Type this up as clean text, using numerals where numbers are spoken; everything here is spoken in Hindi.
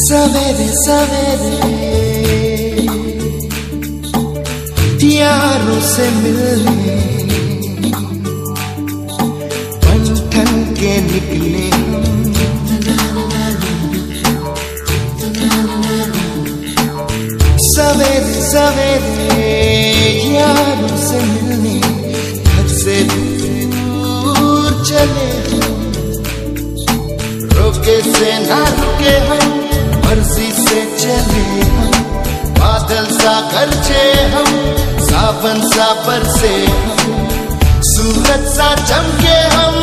सवेरे सवेरे यारों से मिलने बन ठन के निकले सवेरे सवेरे यारों से मिलने घर से दूर चले रोके से ना रुके हम मर्जी से चले हम बादल सा गरजे हम सावन सा बरसे हम सूरज सा चमके हम